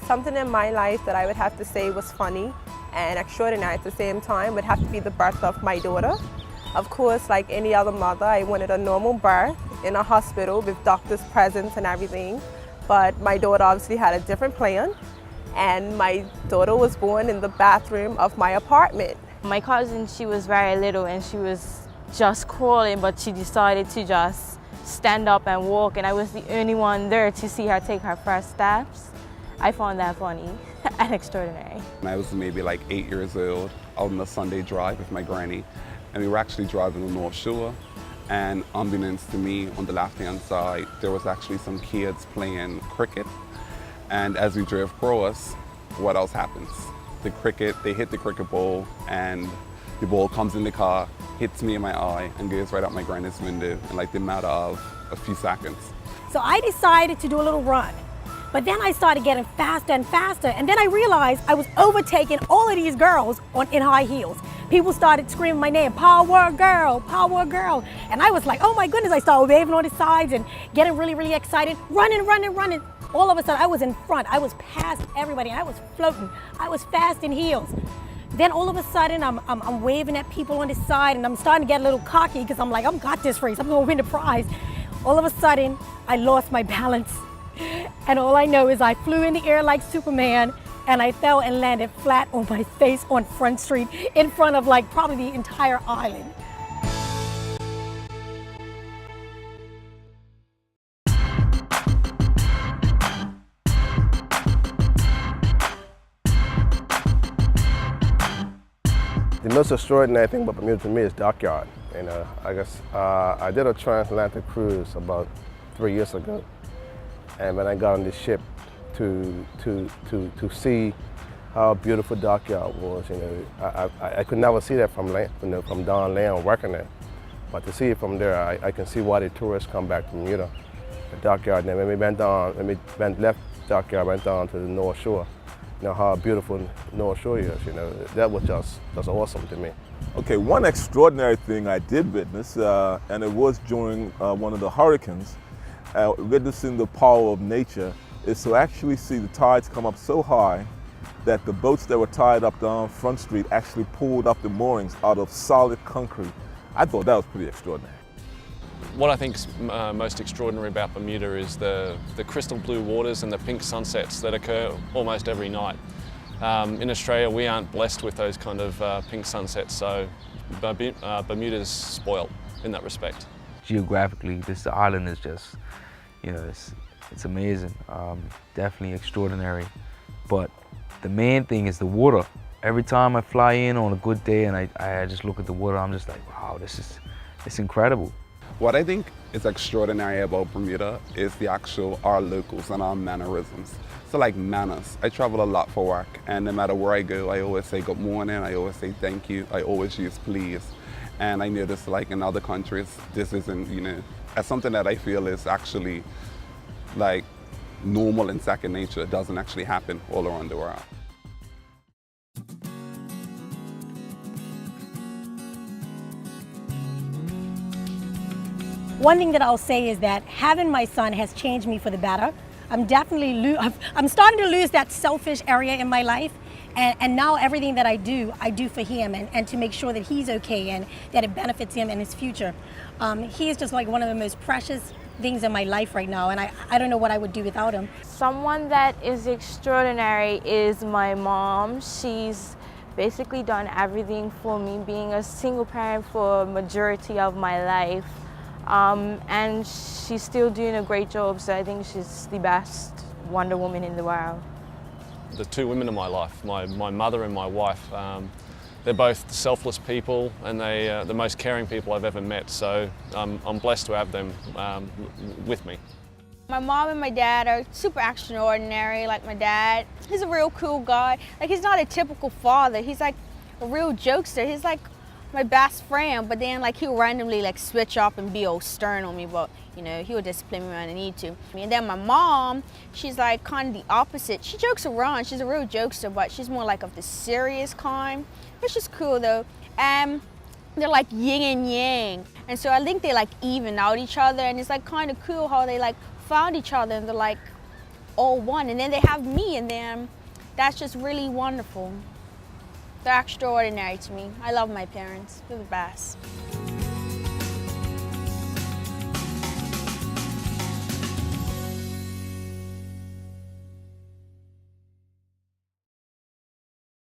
Something in my life that I would have to say was funny and extraordinary at the same time would have to be the birth of my daughter. Of course, like any other mother, I wanted a normal birth in a hospital with doctors present and everything. But my daughter obviously had a different plan, and my daughter was born in the bathroom of my apartment. My cousin, she was very little and she was just crawling, but she decided to just stand up and walk, and I was the only one there to see her take her first steps. I found that funny and extraordinary. I was maybe like 8 years old, out on a Sunday drive with my granny, and we were actually driving the North Shore, and unbeknownst to me, on the left-hand side, there was actually some kids playing cricket. And as we drove across, what else happens? They hit the cricket ball, and the ball comes in the car, hits me in my eye, and goes right out my granny's window in like the matter of a few seconds. So I decided to do a little run. But then I started getting faster and faster, and then I realized I was overtaking all of these girls in high heels. People started screaming my name, power girl, power girl. And I was like, oh my goodness, I started waving on the sides and getting really, really excited, running. All of a sudden, I was in front. I was past everybody, and I was floating. I was fast in heels. Then all of a sudden, I'm waving at people on the side, and I'm starting to get a little cocky because I'm like, I've got this race. I'm going to win the prize. All of a sudden, I lost my balance. And all I know is I flew in the air like Superman, and I fell and landed flat on my face on Front Street in front of like probably the entire island. The most extraordinary thing about Bermuda to me is dockyard. I guess I did a transatlantic cruise about 3 years ago. And when I got on this ship to see how beautiful dockyard was, I could never see that from land, from down land working there. But to see it from there, I can see why the tourists come back to Bermuda. The dockyard. And then when we left dockyard, went down to the North Shore. How beautiful North Shore is. That was just awesome to me. Okay, one extraordinary thing I did witness, and it was during one of the hurricanes. Witnessing the power of nature is to actually see the tides come up so high that the boats that were tied up down Front Street actually pulled up the moorings out of solid concrete. I thought that was pretty extraordinary. What I think is most extraordinary about Bermuda is the crystal blue waters and the pink sunsets that occur almost every night. In Australia, we aren't blessed with those kind of pink sunsets, so Bermuda's spoiled in that respect. Geographically, this island is just, it's amazing, definitely extraordinary. But the main thing is the water. Every time I fly in on a good day and I just look at the water, I'm just like, wow, it's incredible. What I think is extraordinary about Bermuda is our locals and our mannerisms. So like manners, I travel a lot for work, and no matter where I go, I always say good morning, I always say thank you, I always use please. And I notice like in other countries, this isn't, as something that I feel is actually like normal and second nature. It doesn't actually happen all around the world. One thing that I'll say is that having my son has changed me for the better. I'm starting to lose that selfish area in my life. And now everything that I do for him and to make sure that he's okay and that it benefits him in his future. He is just like one of the most precious things in my life right now, and I don't know what I would do without him. Someone that is extraordinary is my mom. She's basically done everything for me, being a single parent for a majority of my life. And she's still doing a great job, so I think she's the best Wonder Woman in the world. The two women in my life, my mother and my wife, they're both selfless people, and they're the most caring people I've ever met, so I'm blessed to have them with me. My mom and my dad are super extraordinary. Like my dad, he's a real cool guy. Like, he's not a typical father, he's like a real jokester. He's like my best friend, but then like he'll randomly like switch up and be all stern on me, but he'll discipline me when I need to. And then my mom, she's like kind of the opposite. She jokes around, she's a real jokester, but she's more like of the serious kind. It's just cool though. They're like yin and yang, and so I think they like even out each other, and it's like kind of cool how they like found each other, and they're like all one, and then they have me, and then that's just really wonderful. They're extraordinary to me. I love my parents. They're the best.